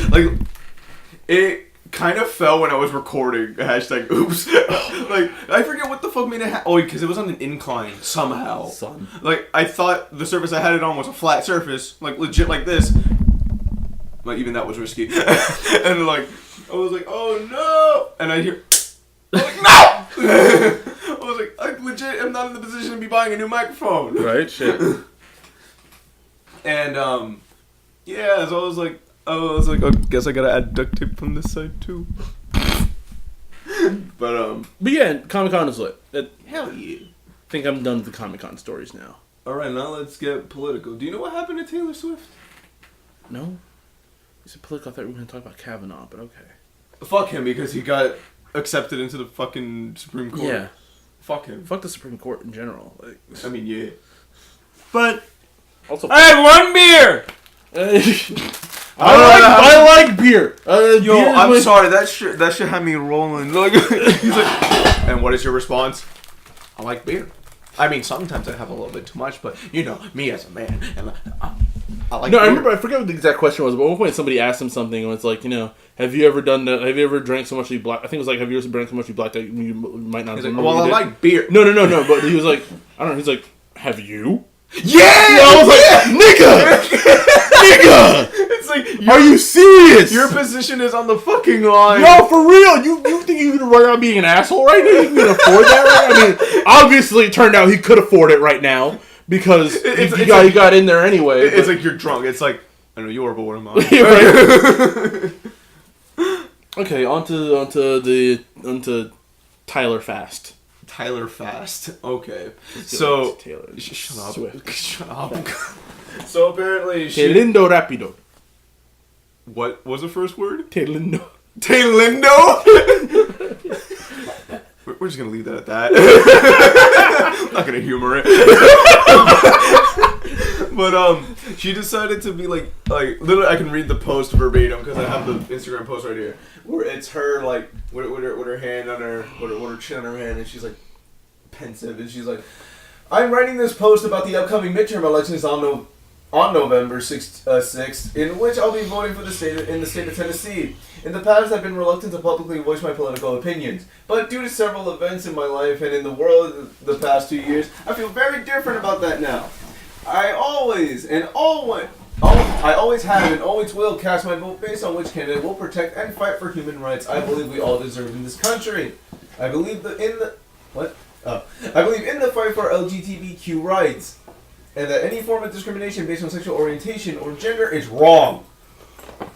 it kind of fell when I was recording. Hashtag oops. Like, I forget what the fuck made it because it was on an incline somehow. Son. Like, I thought the surface I had it on was a flat surface. Like, legit like this. Like, even that was risky. And, like, I was like, oh, no. And I hear... I was like, no! I was like, I legit am not in the position to be buying a new microphone. Right? Shit. And, yeah, so I was like, I guess I gotta add duct tape from this side, too. But yeah, Comic-Con is lit. Hell yeah. I think I'm done with the Comic-Con stories now. Alright, now let's get political. Do you know what happened to Taylor Swift? No? You said political, I thought we were going to talk about Kavanaugh, but okay. Fuck him, because he got accepted into the fucking Supreme Court. Yeah. Fuck him. Fuck the Supreme Court in general. Like, I mean, yeah. But... Also, I had one beer! I like beer. Yo, I'm sorry. That shit had me rolling. Like, he's like, and what is your response? I like beer. I mean, sometimes I have a little bit too much, but me as a man, and I like. No, beer. I remember. I forget what the exact question was, but at one point somebody asked him something, and it's like, have you ever done that? Have you ever drank so much that you black? I think it was like, have you ever drank so much you blacked out you might not. He's like, well, I like beer. No. But he was like, I don't know. He's like, have you? Yeah! I was like, nigga! It's like, are you serious? Your position is on the fucking line. No, for real. You think you can run around being an asshole right now? You can afford that right now? I mean, obviously it turned out he could afford it right now because he got in there anyway. It's like you're drunk. It's like, I know you are, but what am I? Okay, on to Tyler Fast. Tyler Fast. Okay. So Taylor. Shut up. Shut up. So apparently Taylindo Rapido. What was the first word? Taylindo. Taylindo? We're just gonna leave that at that. I'm not gonna humor it. But she decided to be like literally I can read the post verbatim because I have the Instagram post right here where it's her like with her hand on her with her chin on her hand and she's like pensive and she's like, I'm writing this post about the upcoming midterm elections on November 6th, in which I'll be voting for the state of Tennessee. In the past, I've been reluctant to publicly voice my political opinions, but due to several events in my life and in the world the past 2 years, I feel very different about that now. I always have and always will cast my vote based on which candidate will protect and fight for human rights I believe we all deserve in this country. I believe in the fight for LGBTQ rights, and that any form of discrimination based on sexual orientation or gender is wrong.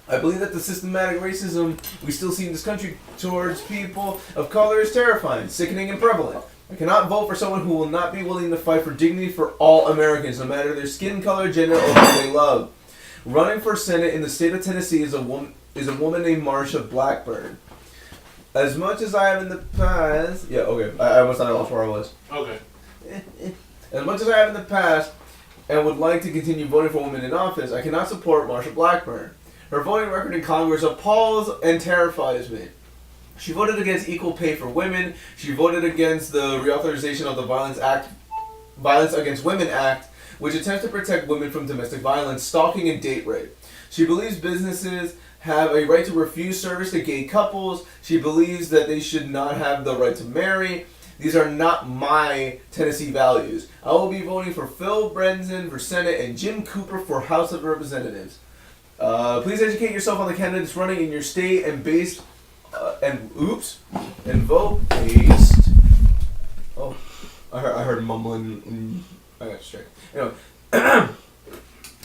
I believe that the systematic racism we still see in this country towards people of color is terrifying, sickening, and prevalent. I cannot vote for someone who will not be willing to fight for dignity for all Americans, no matter their skin color, gender, or who they love. Running for Senate in the state of Tennessee is a woman named Marsha Blackburn. As much as I have in the past... Yeah, okay. I almost thought I lost where I was. Okay. As much as I have in the past and would like to continue voting for women in office, I cannot support Marsha Blackburn. Her voting record in Congress appalls and terrifies me. She voted against equal pay for women. She voted against the reauthorization of the Violence Against Women Act, which attempts to protect women from domestic violence, stalking, and date rape. She believes businesses have a right to refuse service to gay couples. She believes that they should not have the right to marry. These are not my Tennessee values. I will be voting for Phil Brenson for Senate and Jim Cooper for House of Representatives. Please educate yourself on the candidates running in your state and vote based. Oh, I heard mumbling. I got straight. Anyway,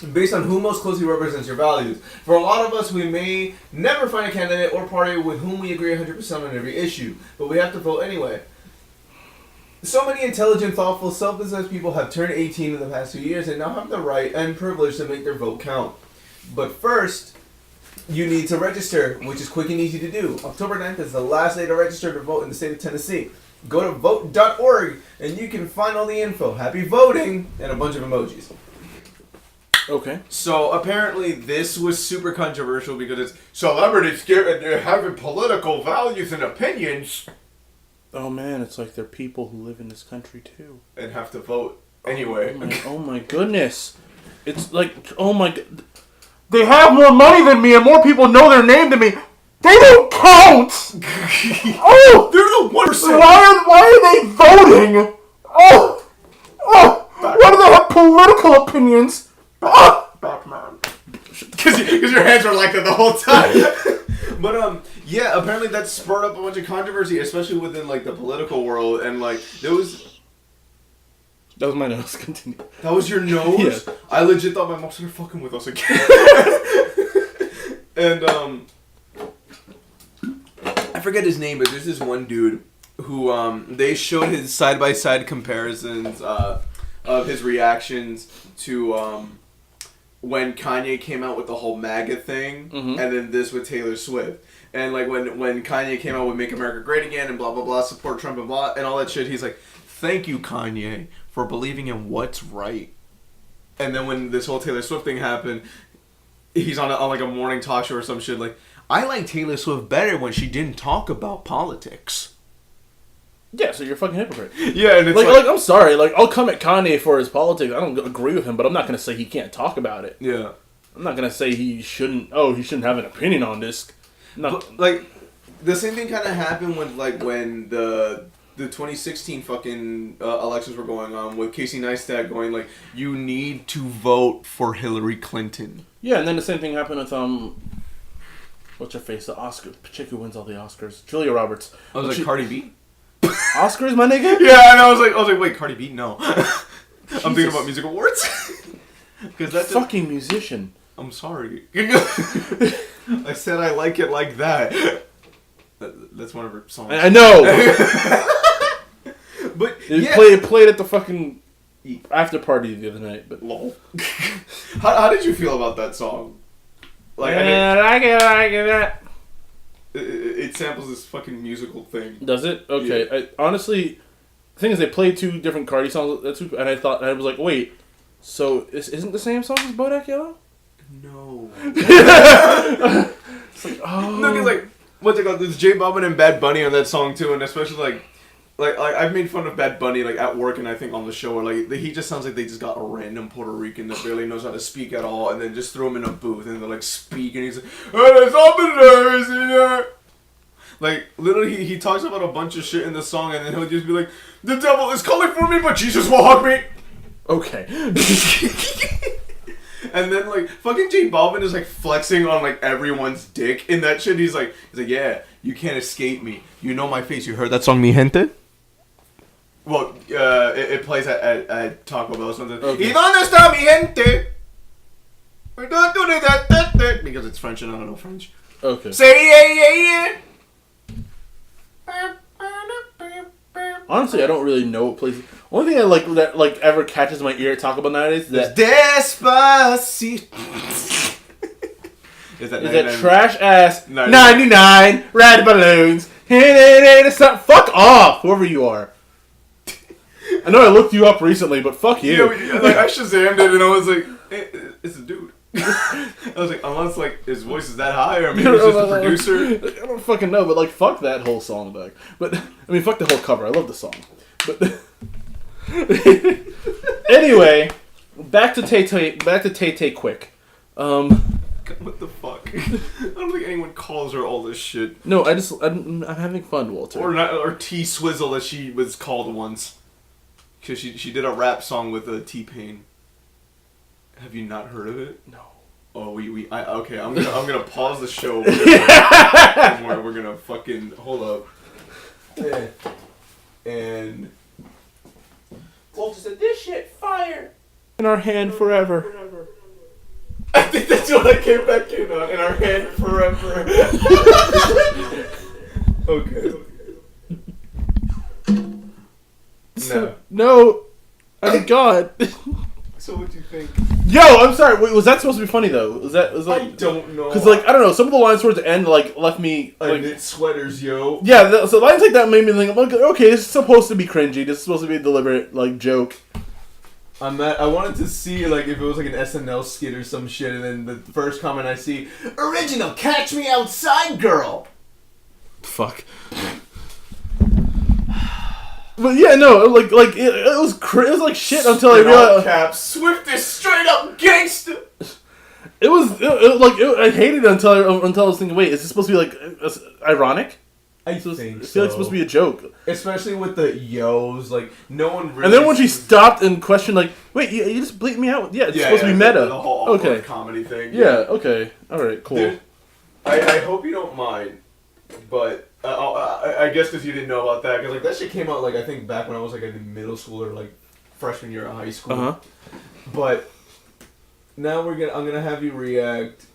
based on who most closely represents your values. For a lot of us, we may never find a candidate or party with whom we agree 100% on every issue, but we have to vote anyway. So many intelligent, thoughtful, self-possessed people have turned 18 in the past 2 years and now have the right and privilege to make their vote count. But first, you need to register, which is quick and easy to do. October 9th is the last day to register to vote in the state of Tennessee. Go to vote.org and you can find all the info. Happy voting! And a bunch of emojis. Okay. So apparently this was super controversial because it's celebrities having political values and opinions. Oh man, it's like they're people who live in this country too. And have to vote anyway. Oh my goodness. It's like, oh my god. They have more money than me and more people know their name than me. They don't count! Oh! They're the 1%! Why are they voting? Oh! Why do they have political opinions? Batman. Because your hands were like that the whole time. But yeah, apparently that spurred up a bunch of controversy, especially within like the political world, and like there was. That was my nose. Continue. That was your nose? Yeah. I legit thought my mom started fucking with us again. And I forget his name, but there's this one dude who they showed his side by side comparisons of his reactions to when Kanye came out with the whole MAGA thing, and then this with Taylor Swift. And like when Kanye came out with Make America Great Again and blah blah blah, support Trump and blah and all that shit, he's like, thank you, Kanye, for believing in what's right. And then when this whole Taylor Swift thing happened, he's on like a morning talk show or some shit like, I like Taylor Swift better when she didn't talk about politics. Yeah, so you're a fucking hypocrite. Yeah, and it's like I'm sorry, like I'll come at Kanye for his politics. I don't agree with him, but I'm not gonna say he can't talk about it. Yeah. I'm not gonna say he shouldn't have an opinion on this. No. But, like, the same thing kind of happened with like when the 2016 fucking elections were going on with Casey Neistat going like, you need to vote for Hillary Clinton. Yeah, and then the same thing happened with what's her face, the Oscar chick who wins all the Oscars, Julia Roberts. I was like, Cardi B. Oscars, my nigga? Yeah, and I was like, wait, Cardi B? No. I'm thinking about music awards. Because that's fucking musician. I'm sorry. I said I like it like that. That's one of her songs. I know. But it played at the fucking after party the other night. But lol. How did you feel about that song? Like, I like it. It samples this fucking musical thing. Does it? Okay. Yeah. Honestly, the thing is, they played two different Cardi songs, and I was like, wait, so isn't the same song as Bodak Yellow? No. It's like, oh. No, because like, what's it called? There's J Balvin and Bad Bunny on that song too, and especially like I've made fun of Bad Bunny like at work and I think on the show, where like he just sounds like they just got a random Puerto Rican that barely knows how to speak at all, and then just throw him in a booth and they're like speak, and he's like, oh, like literally he talks about a bunch of shit in the song, and then he'll just be like, the devil is calling for me, but Jesus will hug me. Okay. And then like fucking J Balvin is like flexing on like everyone's dick in that shit. He's like, yeah, you can't escape me. You know my face. You heard that song, Mi Gente? Well, it plays at Taco Bell or something. Okay. ¿Y dónde está mi gente? Because it's French and I don't know French. Okay. Say yeah. Honestly, I don't really know what places. Only thing I like that like ever catches my ear at Taco Bell nowadays is that Despacito. Is that trash ass 99 red balloons? Fuck off, whoever you are. I know I looked you up recently, but fuck you. Yeah, like I Shazammed it and I was like, it's a dude. I was like, unless like his voice is that high, or maybe it's just a producer. I don't fucking know, but like fuck that whole song back. But I mean, fuck the whole cover. I love the song. But anyway, back to Tay quick. What the fuck? I don't think anyone calls her all this shit. No, I'm having fun, Walter. Or T Swizzle as she was called once. Because she did a rap song with T-Pain. Have you not heard of it? No. Oh, okay. I'm gonna pause the show. We're gonna fucking hold up. And Walter said, "This shit fire in our hand forever." I think that's what I came back in on. In our head forever. Okay. No. Oh God. So what do you think? Yo, I'm sorry. Wait, was that supposed to be funny though? Was like? I don't know. Because like I don't know. Some of the lines towards the end like left me I like knit sweaters, yo. Yeah. So lines like that made me think. Okay, this is supposed to be cringy. This is supposed to be a deliberate like joke. I wanted to see like if it was like an SNL skit or some shit, and then the first comment I see, original Catch Me Outside girl. Fuck. But yeah, no, like it was like shit until I realized. Caps, Swift is straight up gangster. It was I hated it until I was thinking, wait, is this supposed to be like ironic? I feel like it's supposed to be a joke, especially with the yos. Like no one really. And then when she stopped and questioned, like, wait, you just bleeped me out? Yeah, it's supposed to be meta. The whole okay, comedy thing. Yeah. Okay. All right. Cool. Dude, I hope you don't mind, but. I guess because you didn't know about that, because like that shit came out like I think back when I was like in middle school or like freshman year of high school. But now I'm gonna have you react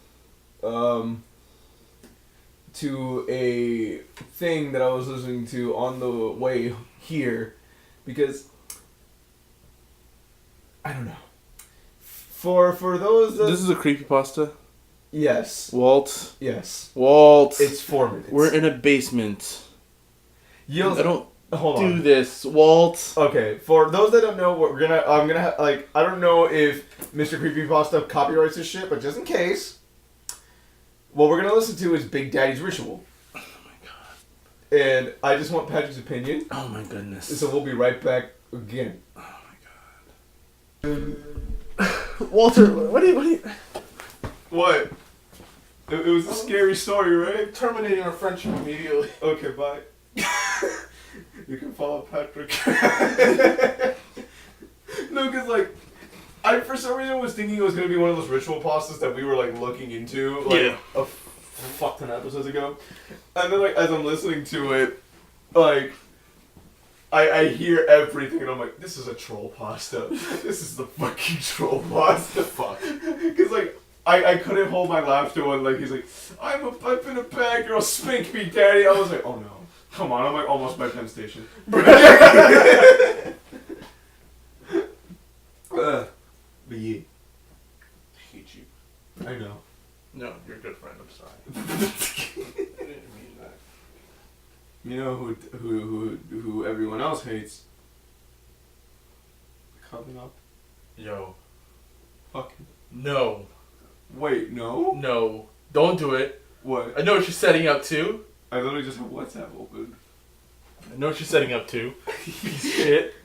to a thing that I was listening to on the way here, because I don't know. For those this is a creepypasta. Yes. Walt. Yes. Walt. It's 4 minutes. We're in a basement. I don't do this, Walt. Okay, for those that don't know, I'm gonna I don't know if Mr. Creepypasta copyrights this shit, but just in case, what we're gonna listen to is Big Daddy's Ritual. Oh my god. And I just want Patrick's opinion. Oh my goodness. So we'll be right back again. Oh my god. Walter, what do you? What? It was a scary story, right? Terminating our friendship immediately. Okay, bye. You can follow Patrick. No, because, like, I for some reason was thinking it was going to be one of those ritual pastas that we were, like, looking into, like, a fuck ton of episodes ago. And then, like, as I'm listening to it, like, I hear everything, and I'm like, this is a troll pasta. This is the fucking troll pasta. Fuck. Because, like, I couldn't hold my laughter when, like, he's like, I've been a bad girl, spank me, daddy. I was like, oh no. Come on, I'm like almost by Penn Station. But yeah. I hate you. I know. No, you're a good friend, I'm sorry. I didn't mean that. You know who everyone else hates? Coming up. Yo. Fucking. No. Wait, no? No. Don't do it. What? I know what she's setting up to. I literally just have WhatsApp open. I know what she's setting up to. Shit.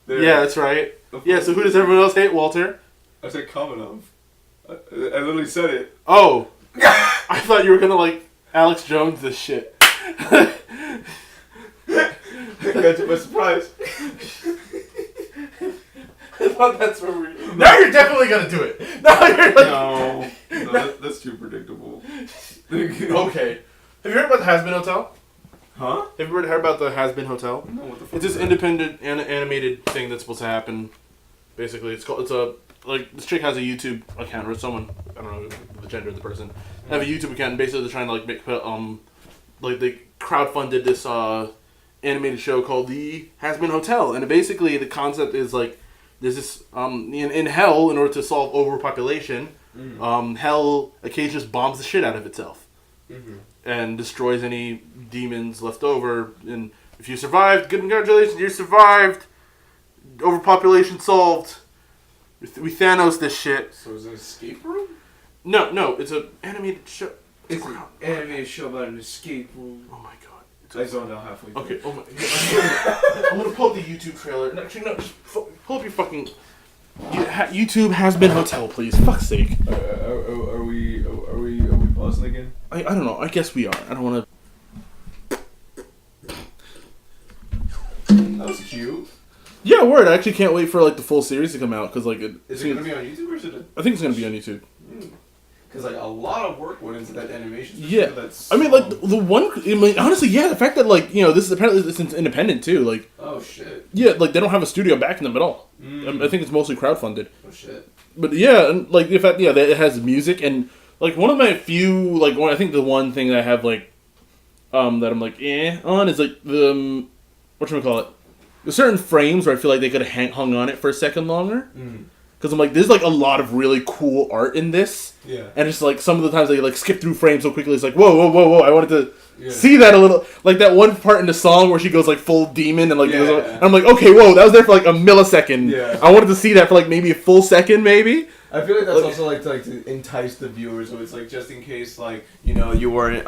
There. Yeah, that's right. Yeah, so who does everyone else hate, Walter? I said Kamenov. I literally said it. Oh. I thought you were gonna, like, Alex Jones this shit. Got you by surprise. I thought that's where we... Now you're definitely gonna do it. Now you're like... No, that's too predictable. Okay. Have you heard about the Has Been Hotel? Huh? Have you heard about the Has Been Hotel? No, what the fuck? It's this independent animated thing that's supposed to happen. Basically, it's this chick has a YouTube account, or someone, I don't know the gender of the person, they have a YouTube account, and basically they're trying to like make like they crowdfunded this animated show called the Has Been Hotel, and basically the concept is like there's this in hell, in order to solve overpopulation, hell occasionally just bombs the shit out of itself. Mm-hmm. And destroys any demons left over. And if you survived, good, congratulations, you survived. Overpopulation solved. We Thanos this shit. So is it an escape room? No, it's an animated show. It's an animated show about an escape room. Oh my god. I zoned out halfway through. Okay, oh my I'm gonna pull up the YouTube trailer. No, actually, no, just pull up your fucking... YouTube Has Been Hotel, please. Fuck's sake. Are we pausing again? I don't know. I guess we are. I don't want to. That was cute. Yeah, word. I actually can't wait for like the full series to come out because like is it gonna be on YouTube or is it? I think it's gonna be on YouTube. Because like a lot of work went into that animation. Yeah, I mean like the one. I mean, honestly, yeah, the fact that like this is apparently it's independent too. Like oh shit. Yeah, like they don't have a studio backing them at all. I think it's mostly crowdfunded. Oh shit. But yeah, and like the fact, that it has music and like one of my few I think the one thing that I have that I'm like on is like the whatchamacallit. There's certain frames where I feel like they could have hung on it for a second longer. Because I'm like, there's like a lot of really cool art in this. Yeah. And it's like some of the times they like skip through frames so quickly. It's like, whoa. I wanted to see that a little. Like that one part in the song where she goes like full demon and like, and I'm like, okay, whoa, that was there for like a millisecond. Yeah. I wanted to see that for like maybe a full second, maybe. I feel like that's also like to entice the viewers. So it's like just in case you weren't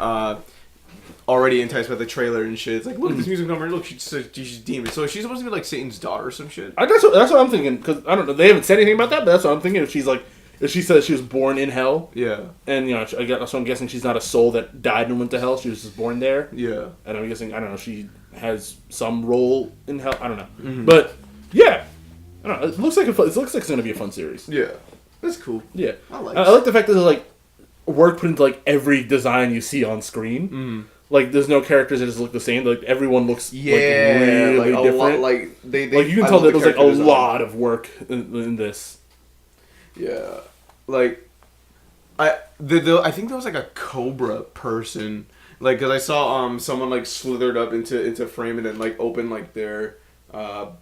already enticed by the trailer and shit. It's like, look at this music number. Look, she's demon. So she's supposed to be like Satan's daughter or some shit. That's what I'm thinking. Because I don't know, they haven't said anything about that, but that's what I'm thinking. If she says she was born in hell, and so I'm guessing she's not a soul that died and went to hell. She was just born there. Yeah, and I'm guessing she has some role in hell. I don't know, but yeah, I don't know. It looks like it's gonna be a fun series. Yeah, that's cool. Yeah, I like the fact that there's like work put into like every design you see on screen. Like, there's no characters that just look the same. Like, everyone looks really different. Lot, they you can tell that there's like a lot of work in this. Yeah, like I think there was like a Cobra person, like because I saw someone like slithered up into frame and then like opened like their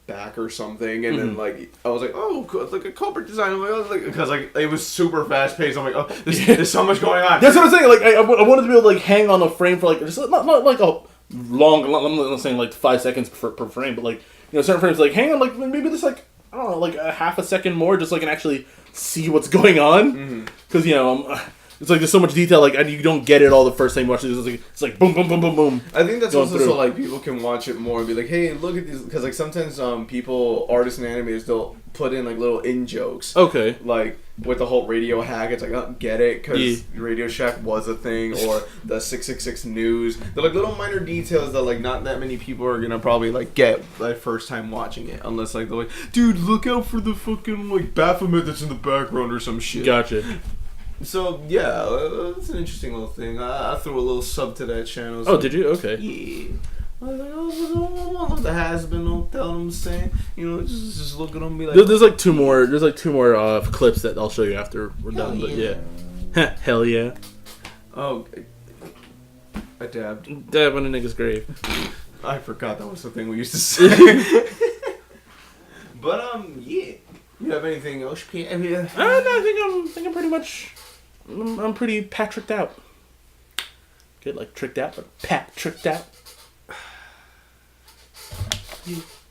back or something, and then like I was like, oh, it's like a Cobra design. I'm like, because like it was super fast paced. I'm like, oh, there's so much going on. That's what I'm saying. Like I wanted to be able to like hang on a frame for like just not like a long. I'm not saying like 5 seconds per frame, but like certain frames like hang on like maybe just like I don't know like a half a second more just so I can actually see what's going on because it's like there's so much detail like you don't get it all the first time you watch it. It's like boom boom boom boom boom. I think that's also so like people can watch it more and be like, hey, look at these, because like sometimes artists and animators, they'll put in like little in jokes. Okay. Like with the whole radio hack, it's like I don't get it because Radio Shack was a thing, or the 666 News. They're like little minor details that like not that many people are gonna probably like get the first time watching it, unless like they're like, dude, look out for the fucking like Baphomet that's in the background or some shit. Gotcha. So yeah, it's an interesting little thing. I threw a little sub to that channel. So, oh, did you? Okay. Yeah. I was like, oh, the has-been, don't tell them, saying, just look at them, be like. There's like two more clips that I'll show you after we're done. But yeah, hell yeah. Oh, I dabbed. Dab on a nigga's grave. I forgot that was the thing we used to say. But yeah. You have anything else? No, I think I'm pretty much. I'm pretty Patricked out. Good, like tricked out, but tricked out.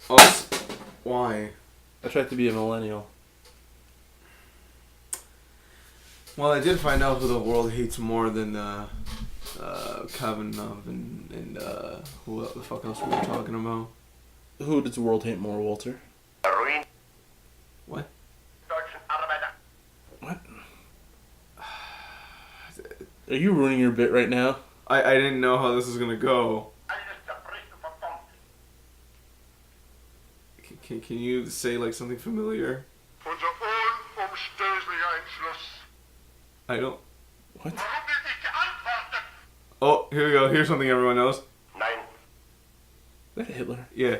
Oh, why? I tried to be a millennial. Well, I did find out who the world hates more than Kevin and who the fuck else we were talking about. Who does the world hate more, Walter? What? What? Are you ruining your bit right now? I didn't know how this is gonna go. Can you say like something familiar? I don't. What? Oh, here we go. Here's something everyone knows. Is that Hitler? Yeah.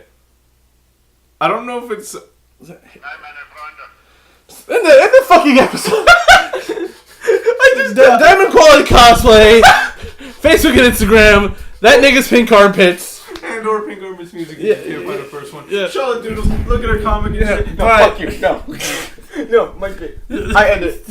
I don't know if it's. Is that in the fucking episode. I just Diamond Quality Cosplay, Facebook and Instagram. That nigga's pink armpits. And/or pink armpits music. Yeah, by the first one. Yeah. Charlotte Doodles. Look at her comment. Yeah. No, fuck you. No. No, my. I end it.